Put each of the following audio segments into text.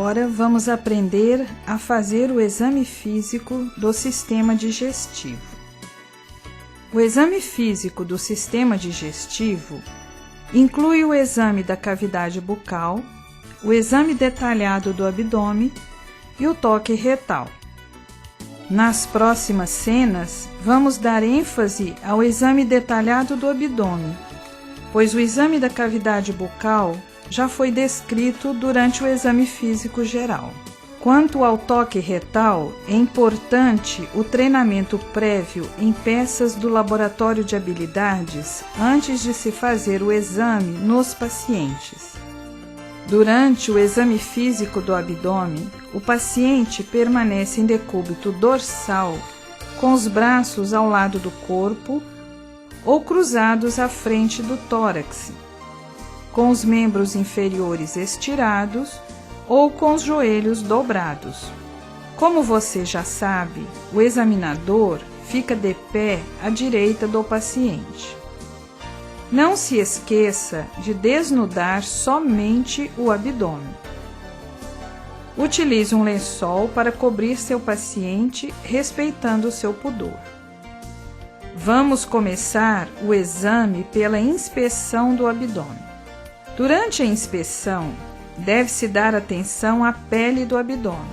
Agora vamos aprender a fazer o exame físico do sistema digestivo. O exame físico do sistema digestivo inclui o exame da cavidade bucal, o exame detalhado do abdômen e o toque retal. Nas próximas cenas, vamos dar ênfase ao exame detalhado do abdômen, pois o exame da cavidade bucal já foi descrito durante o exame físico geral. Quanto ao toque retal, é importante o treinamento prévio em peças do laboratório de habilidades antes de se fazer o exame nos pacientes. Durante o exame físico do abdômen, o paciente permanece em decúbito dorsal com os braços ao lado do corpo ou cruzados à frente do tórax, com os membros inferiores estirados ou com os joelhos dobrados. Como você já sabe, o examinador fica de pé à direita do paciente. Não se esqueça de desnudar somente o abdômen. Utilize um lençol para cobrir seu paciente, respeitando seu pudor. Vamos começar o exame pela inspeção do abdômen. Durante a inspeção, deve-se dar atenção à pele do abdômen,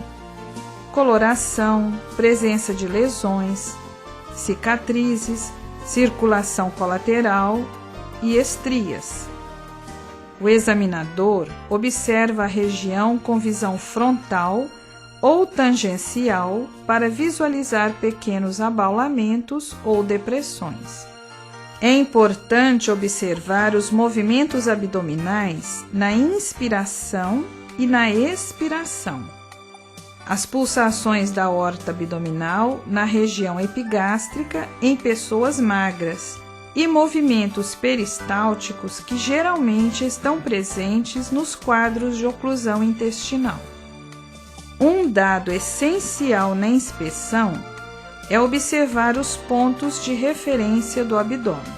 coloração, presença de lesões, cicatrizes, circulação colateral e estrias. O examinador observa a região com visão frontal ou tangencial para visualizar pequenos abaulamentos ou depressões. É importante observar os movimentos abdominais na inspiração e na expiração, as pulsações da aorta abdominal na região epigástrica em pessoas magras e movimentos peristálticos que geralmente estão presentes nos quadros de oclusão intestinal. Um dado essencial na inspeção é observar os pontos de referência do abdômen.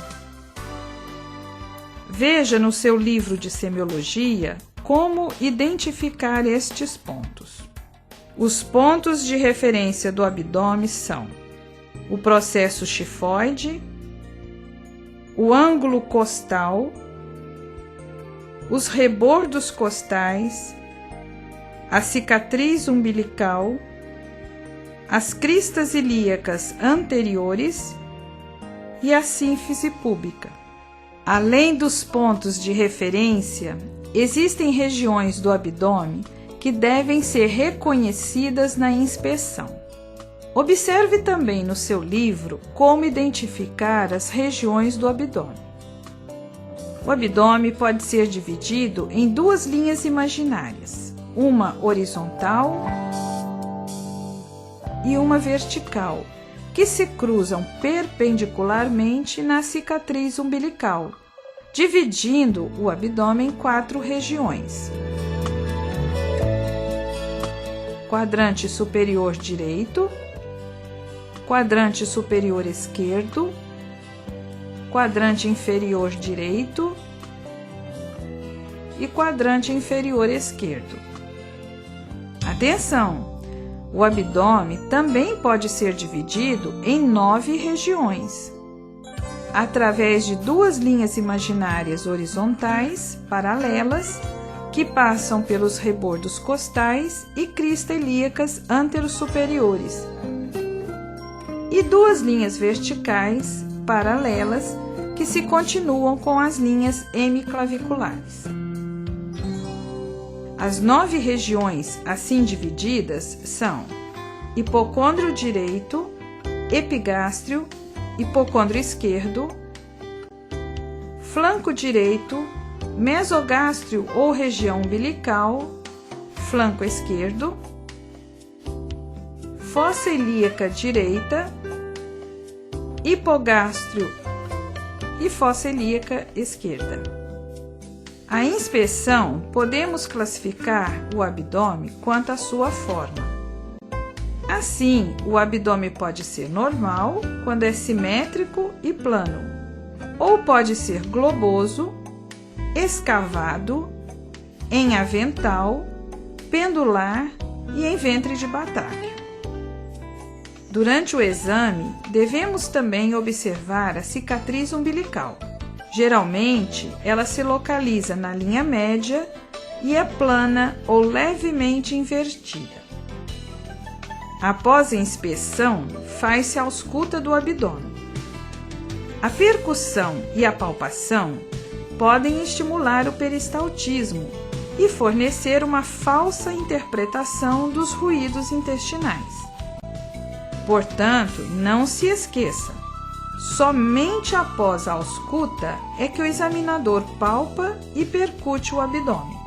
Veja no seu livro de semiologia como identificar estes pontos. Os pontos de referência do abdômen são o processo chifoide, o ângulo costal, os rebordos costais, a cicatriz umbilical, as cristas ilíacas anteriores e a sínfise púbica. Além dos pontos de referência, existem regiões do abdômen que devem ser reconhecidas na inspeção. Observe também no seu livro como identificar as regiões do abdômen. O abdômen pode ser dividido em duas linhas imaginárias, uma horizontal e uma vertical, que se cruzam perpendicularmente na cicatriz umbilical, dividindo o abdômen em 4 regiões: quadrante superior direito, quadrante superior esquerdo, quadrante inferior direito e quadrante inferior esquerdo. Atenção! O abdômen também pode ser dividido em 9 regiões, através de 2 linhas imaginárias horizontais paralelas que passam pelos rebordos costais e crista ilíacas anterosuperiores, e 2 linhas verticais paralelas que se continuam com as linhas hemiclaviculares. As 9 regiões assim divididas são hipocôndrio direito, epigástrio, hipocôndrio esquerdo, flanco direito, mesogástrio ou região umbilical, flanco esquerdo, fossa ilíaca direita, hipogástrio e fossa ilíaca esquerda. A inspeção, podemos classificar o abdômen quanto à sua forma. Assim, o abdômen pode ser normal, quando é simétrico e plano, ou pode ser globoso, escavado, em avental pendular e em ventre de batráquio. Durante o exame, devemos também observar a cicatriz umbilical. Geralmente, ela se localiza na linha média e é plana ou levemente invertida. Após a inspeção, faz-se a ausculta do abdômen. A percussão e a palpação podem estimular o peristaltismo e fornecer uma falsa interpretação dos ruídos intestinais. Portanto, não se esqueça, somente após a ausculta é que o examinador palpa e percute o abdômen.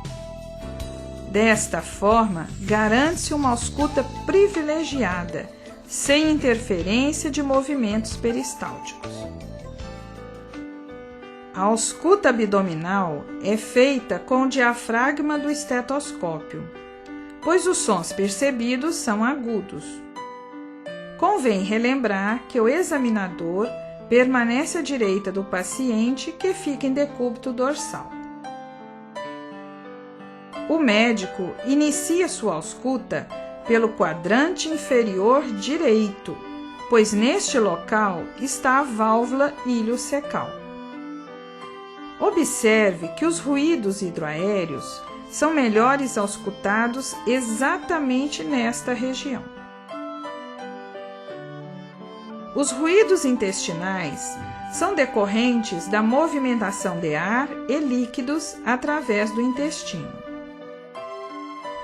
Desta forma, garante-se uma ausculta privilegiada, sem interferência de movimentos peristálticos. A ausculta abdominal é feita com o diafragma do estetoscópio, pois os sons percebidos são agudos. Convém relembrar que o examinador permanece à direita do paciente que fica em decúbito dorsal. O médico inicia sua ausculta pelo quadrante inferior direito, pois neste local está a válvula iliocecal. Observe que os ruídos hidroaéreos são melhores auscultados exatamente nesta região. Os ruídos intestinais são decorrentes da movimentação de ar e líquidos através do intestino.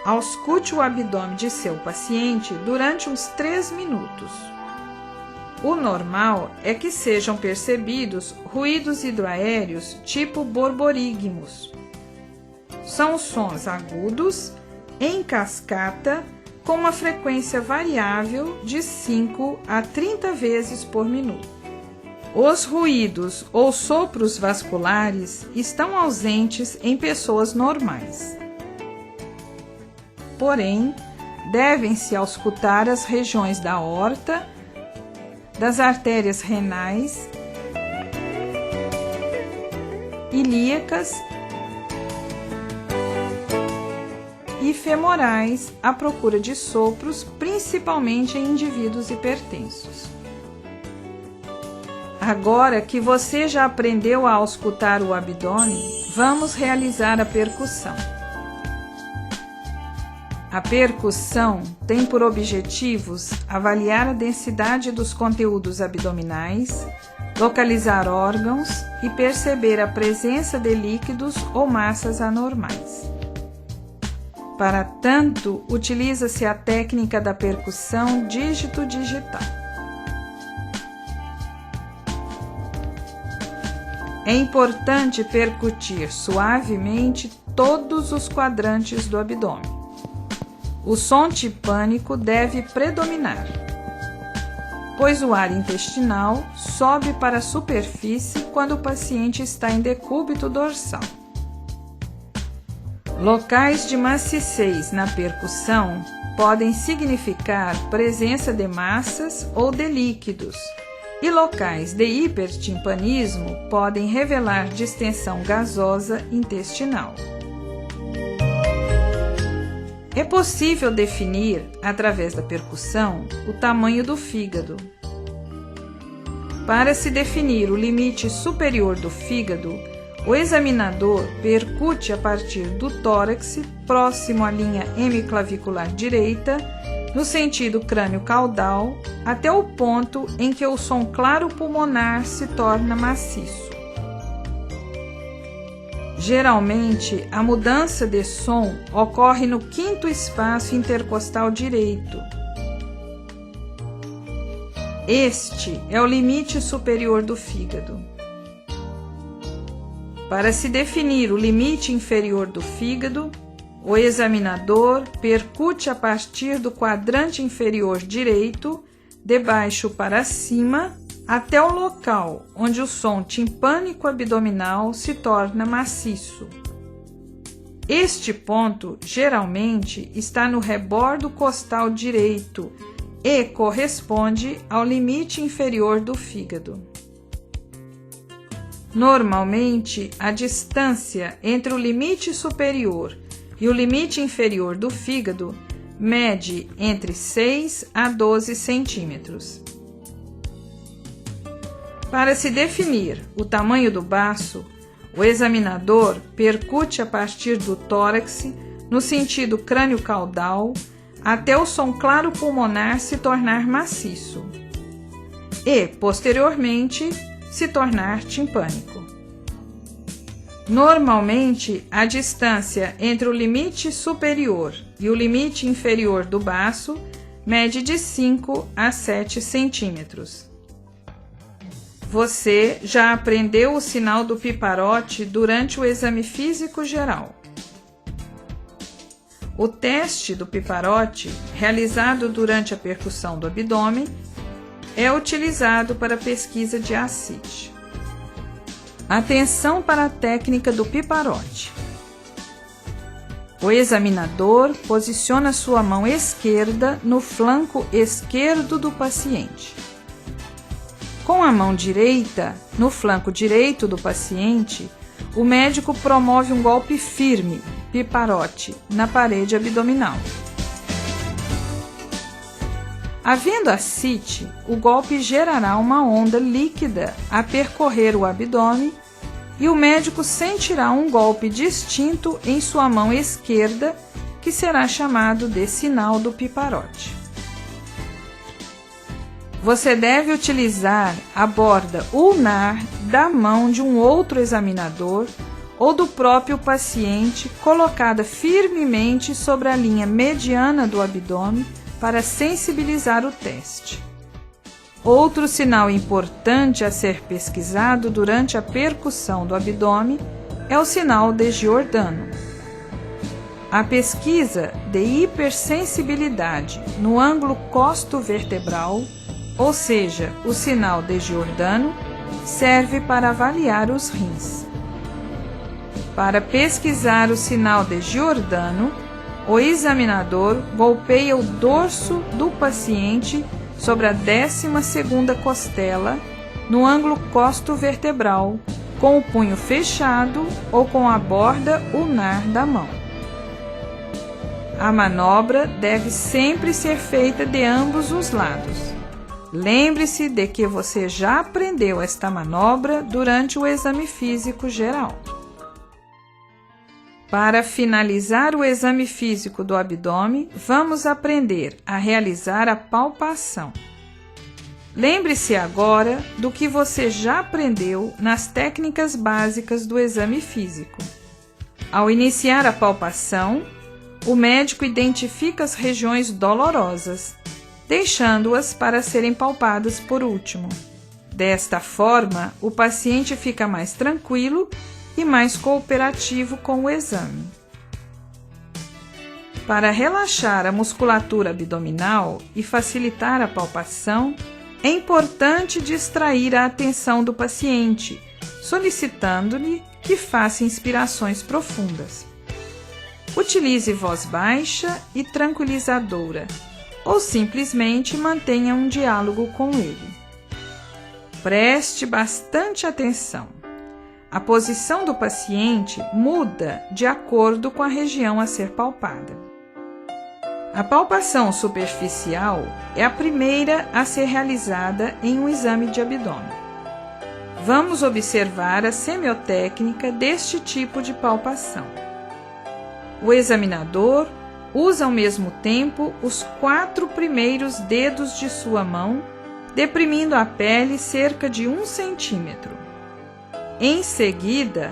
Ausculte o abdômen de seu paciente durante uns 3 minutos. O normal é que sejam percebidos ruídos hidroaéreos tipo borborigmos. São sons agudos, em cascata, com uma frequência variável de 5 a 30 vezes por minuto. Os ruídos ou sopros vasculares estão ausentes em pessoas normais. Porém, devem-se auscultar as regiões da aorta, das artérias renais, ilíacas e femorais à procura de sopros, principalmente em indivíduos hipertensos. Agora que você já aprendeu a auscultar o abdômen, vamos realizar a percussão. A percussão tem por objetivos avaliar a densidade dos conteúdos abdominais, localizar órgãos e perceber a presença de líquidos ou massas anormais. Para tanto, utiliza-se a técnica da percussão dígito-digital. É importante percutir suavemente todos os quadrantes do abdômen. O som timpânico deve predominar, pois o ar intestinal sobe para a superfície quando o paciente está em decúbito dorsal. Locais de maciez na percussão podem significar presença de massas ou de líquidos, e locais de hipertimpanismo podem revelar distensão gasosa intestinal. É possível definir, através da percussão, o tamanho do fígado. Para se definir o limite superior do fígado, o examinador percute a partir do tórax, próximo à linha hemiclavicular direita, no sentido crânio-caudal, até o ponto em que o som claro pulmonar se torna maciço. Geralmente, a mudança de som ocorre no 5º espaço intercostal direito. Este é o limite superior do fígado. Para se definir o limite inferior do fígado, o examinador percute a partir do quadrante inferior direito, de baixo para cima, até o local onde o som timpânico abdominal se torna maciço. Este ponto geralmente está no rebordo costal direito e corresponde ao limite inferior do fígado. Normalmente, a distância entre o limite superior e o limite inferior do fígado mede entre 6 a 12 centímetros. Para se definir o tamanho do baço, o examinador percute a partir do tórax no sentido crânio-caudal até o som claro pulmonar se tornar maciço e, posteriormente, se tornar timpânico. Normalmente, a distância entre o limite superior e o limite inferior do baço mede de 5 a 7 centímetros. Você já aprendeu o sinal do piparote durante o exame físico geral. O teste do piparote, realizado durante a percussão do abdômen, é utilizado para a pesquisa de ascite. Atenção para a técnica do piparote. O examinador posiciona sua mão esquerda no flanco esquerdo do paciente. Com a mão direita, no flanco direito do paciente, o médico promove um golpe firme, piparote, na parede abdominal. Havendo ascite, o golpe gerará uma onda líquida a percorrer o abdômen e o médico sentirá um golpe distinto em sua mão esquerda, que será chamado de sinal do piparote. Você deve utilizar a borda ulnar da mão de um outro examinador ou do próprio paciente colocada firmemente sobre a linha mediana do abdômen para sensibilizar o teste. Outro sinal importante a ser pesquisado durante a percussão do abdômen é o sinal de Giordano. A pesquisa de hipersensibilidade no ângulo costo-vertebral, ou seja, o sinal de Giordano, serve para avaliar os rins. Para pesquisar o sinal de Giordano, o examinador golpeia o dorso do paciente sobre a 12ª costela, no ângulo costo-vertebral, com o punho fechado ou com a borda ulnar da mão. A manobra deve sempre ser feita de ambos os lados. Lembre-se de que você já aprendeu esta manobra durante o exame físico geral. Para finalizar o exame físico do abdômen, vamos aprender a realizar a palpação. Lembre-se agora do que você já aprendeu nas técnicas básicas do exame físico. Ao iniciar a palpação, o médico identifica as regiões dolorosas, deixando-as para serem palpadas por último. Desta forma, o paciente fica mais tranquilo e mais cooperativo com o exame. Para relaxar a musculatura abdominal e facilitar a palpação, é importante distrair a atenção do paciente, solicitando-lhe que faça inspirações profundas. Utilize voz baixa e tranquilizadora, ou simplesmente mantenha um diálogo com ele. Preste bastante atenção. A posição do paciente muda de acordo com a região a ser palpada. A palpação superficial é a primeira a ser realizada em um exame de abdômen. Vamos observar a semiotécnica deste tipo de palpação. O examinador usa ao mesmo tempo os 4 primeiros dedos de sua mão, deprimindo a pele cerca de 1 centímetro. Em seguida,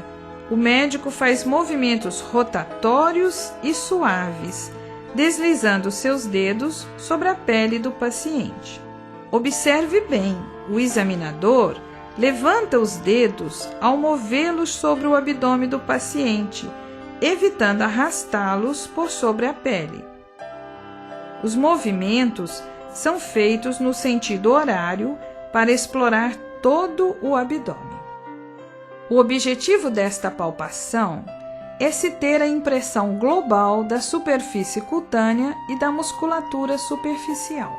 o médico faz movimentos rotatórios e suaves, deslizando seus dedos sobre a pele do paciente. Observe bem, o examinador levanta os dedos ao movê-los sobre o abdômen do paciente, evitando arrastá-los por sobre a pele. Os movimentos são feitos no sentido horário para explorar todo o abdômen. O objetivo desta palpação é se ter a impressão global da superfície cutânea e da musculatura superficial.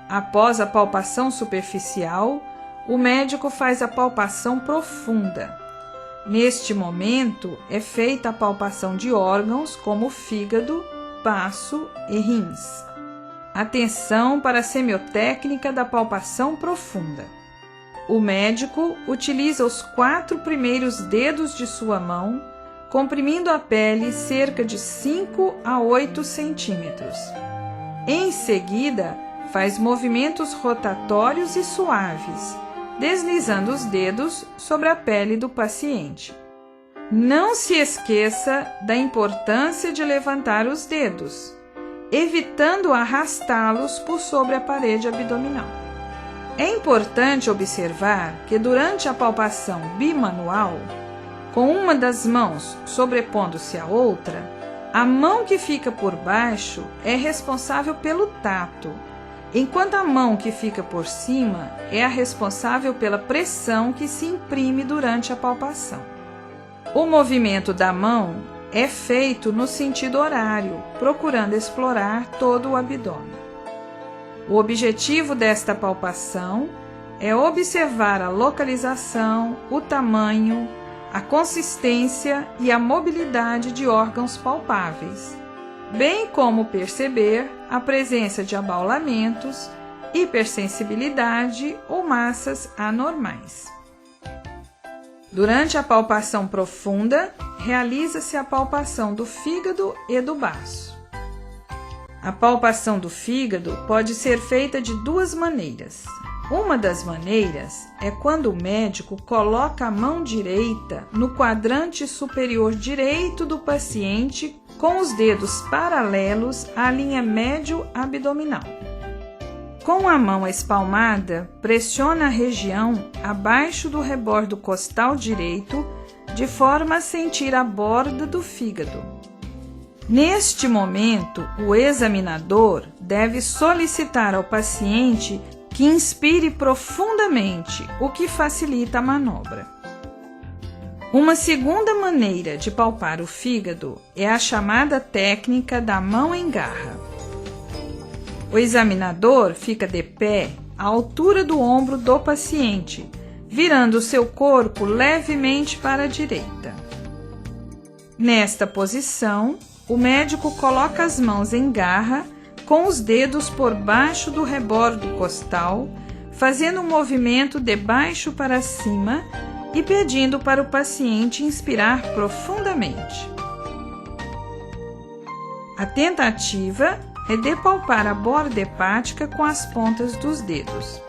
Após a palpação superficial, o médico faz a palpação profunda. Neste momento, é feita a palpação de órgãos como fígado, baço e rins. Atenção para a semiotécnica da palpação profunda. O médico utiliza os 4 primeiros dedos de sua mão, comprimindo a pele cerca de 5 a 8 centímetros. Em seguida, faz movimentos rotatórios e suaves, deslizando os dedos sobre a pele do paciente. Não se esqueça da importância de levantar os dedos, evitando arrastá-los por sobre a parede abdominal. É importante observar que durante a palpação bimanual, com uma das mãos sobrepondo-se à outra, a mão que fica por baixo é responsável pelo tato, enquanto a mão que fica por cima é a responsável pela pressão que se imprime durante a palpação. O movimento da mão é feito no sentido horário, procurando explorar todo o abdômen. O objetivo desta palpação é observar a localização, o tamanho, a consistência e a mobilidade de órgãos palpáveis, bem como perceber a presença de abaulamentos, hipersensibilidade ou massas anormais. Durante a palpação profunda, realiza-se a palpação do fígado e do baço. A palpação do fígado pode ser feita de 2 maneiras. Uma das maneiras é quando o médico coloca a mão direita no quadrante superior direito do paciente com os dedos paralelos à linha médio-abdominal. Com a mão espalmada, pressiona a região abaixo do rebordo costal direito, de forma a sentir a borda do fígado. Neste momento, o examinador deve solicitar ao paciente que inspire profundamente, o que facilita a manobra. Uma segunda maneira de palpar o fígado é a chamada técnica da mão em garra. O examinador fica de pé à altura do ombro do paciente, virando seu corpo levemente para a direita. Nesta posição, o médico coloca as mãos em garra com os dedos por baixo do rebordo costal, fazendo um movimento de baixo para cima e pedindo para o paciente inspirar profundamente. A tentativa é depalpar a borda hepática com as pontas dos dedos.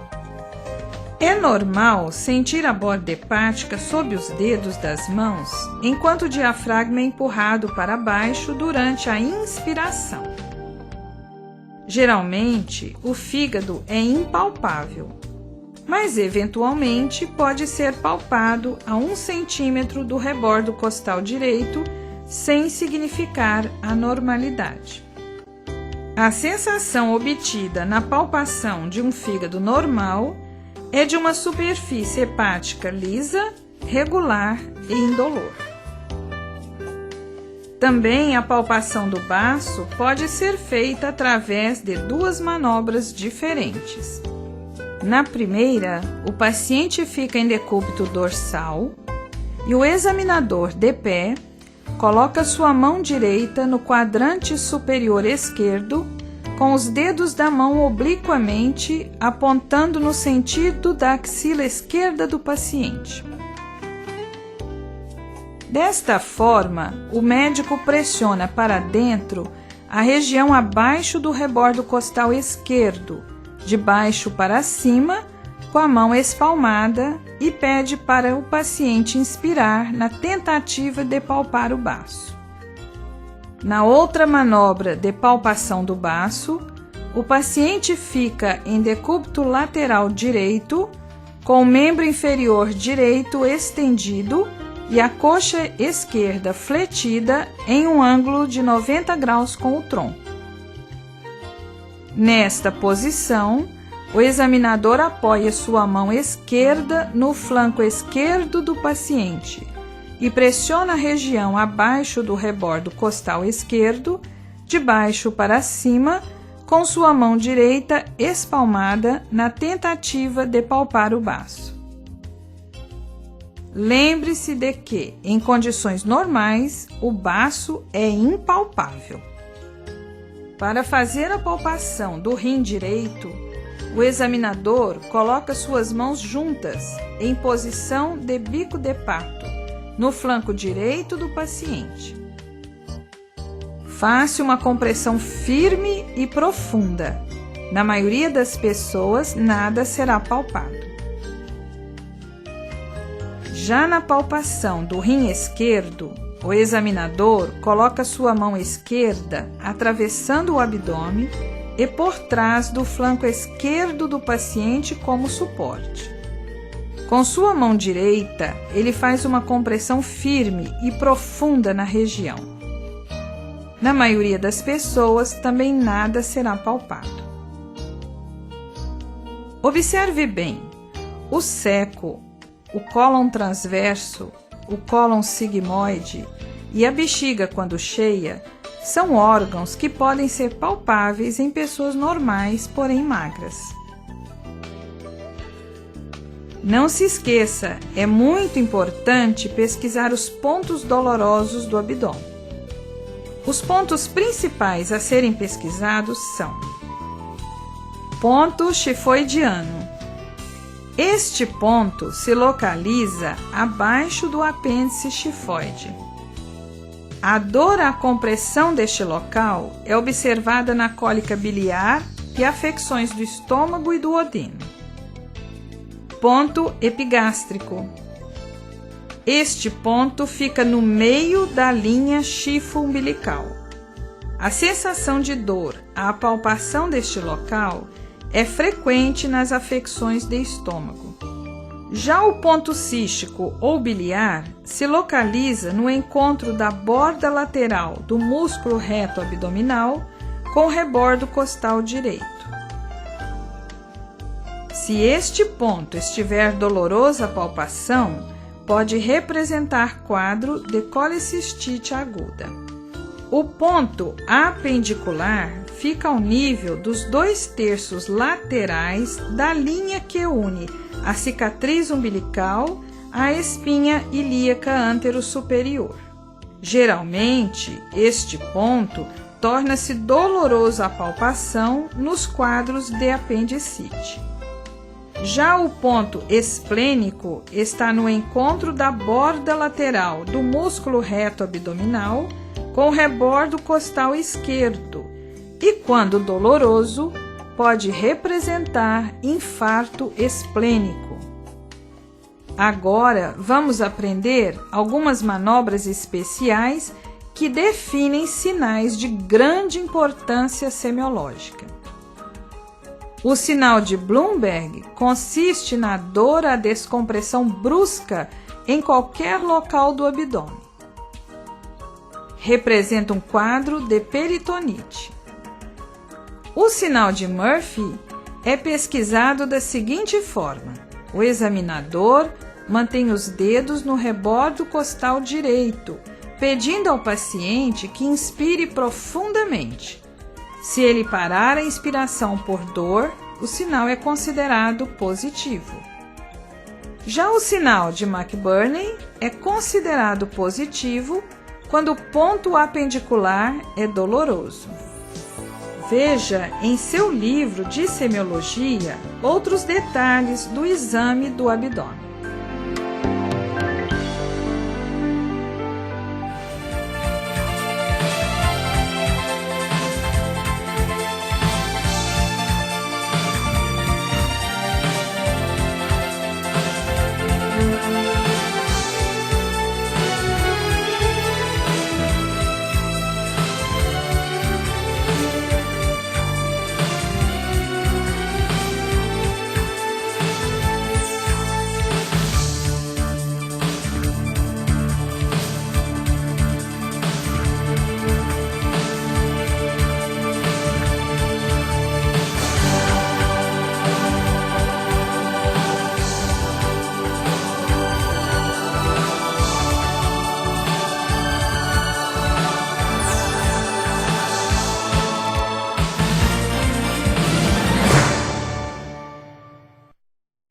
É normal sentir a borda hepática sob os dedos das mãos, enquanto o diafragma é empurrado para baixo durante a inspiração. Geralmente, o fígado é impalpável, mas eventualmente pode ser palpado a 1 centímetro do rebordo costal direito, sem significar anormalidade. A sensação obtida na palpação de um fígado normal é de uma superfície hepática lisa, regular e indolor. Também a palpação do baço pode ser feita através de 2 manobras diferentes. Na primeira, o paciente fica em decúbito dorsal e o examinador, de pé, coloca sua mão direita no quadrante superior esquerdo, com os dedos da mão obliquamente apontando no sentido da axila esquerda do paciente. Desta forma, o médico pressiona para dentro a região abaixo do rebordo costal esquerdo, de baixo para cima, com a mão espalmada, e pede para o paciente inspirar na tentativa de palpar o baço. Na outra manobra de palpação do baço, o paciente fica em decúbito lateral direito, com o membro inferior direito estendido e a coxa esquerda fletida em um ângulo de 90 graus com o tronco. Nesta posição, o examinador apoia sua mão esquerda no flanco esquerdo do paciente e pressiona a região abaixo do rebordo costal esquerdo, de baixo para cima, com sua mão direita espalmada na tentativa de palpar o baço. lembre-se de que, em condições normais, o baço é impalpável. Para fazer a palpação do rim direito, o examinador coloca suas mãos juntas, em posição de bico de pato, no flanco direito do paciente. Faça uma compressão firme e profunda. Na maioria das pessoas, nada será palpado. Já na palpação do rim esquerdo, o examinador coloca sua mão esquerda atravessando o abdômen e por trás do flanco esquerdo do paciente como suporte. Com sua mão direita, ele faz uma compressão firme e profunda na região. Na maioria das pessoas, também nada será palpado. Observe bem: o seco, o cólon transverso, o cólon sigmoide e a bexiga quando cheia são órgãos que podem ser palpáveis em pessoas normais, porém magras. Não se esqueça, é muito importante pesquisar os pontos dolorosos do abdômen. Os pontos principais a serem pesquisados são: ponto tifoidiano. Este ponto se localiza abaixo do apêndice tifoide. A dor à compressão deste local é observada na cólica biliar e afecções do estômago e do duodeno. Ponto epigástrico. Este ponto fica no meio da linha chifo-umbilical. A sensação de dor à palpação deste local é frequente nas afecções de estômago. Já o ponto cístico ou biliar se localiza no encontro da borda lateral do músculo reto abdominal com o rebordo costal direito. Se este ponto estiver doloroso à palpação, pode representar quadro de colecistite aguda. O ponto apendicular fica ao nível dos 2/3 laterais da linha que une a cicatriz umbilical à espinha ilíaca antero-superior. Geralmente, este ponto torna-se doloroso à palpação nos quadros de apendicite. Já o ponto esplênico está no encontro da borda lateral do músculo reto abdominal com o rebordo costal esquerdo e, quando doloroso, pode representar infarto esplênico. Agora vamos aprender algumas manobras especiais que definem sinais de grande importância semiológica. O sinal de Blumberg consiste na dor à descompressão brusca em qualquer local do abdômen. Representa um quadro de peritonite. O sinal de Murphy é pesquisado da seguinte forma: o examinador mantém os dedos no rebordo costal direito, pedindo ao paciente que inspire profundamente. Se ele parar a inspiração por dor, o sinal é considerado positivo. Já o sinal de McBurney é considerado positivo quando o ponto apendicular é doloroso. Veja em seu livro de semiologia outros detalhes do exame do abdômen.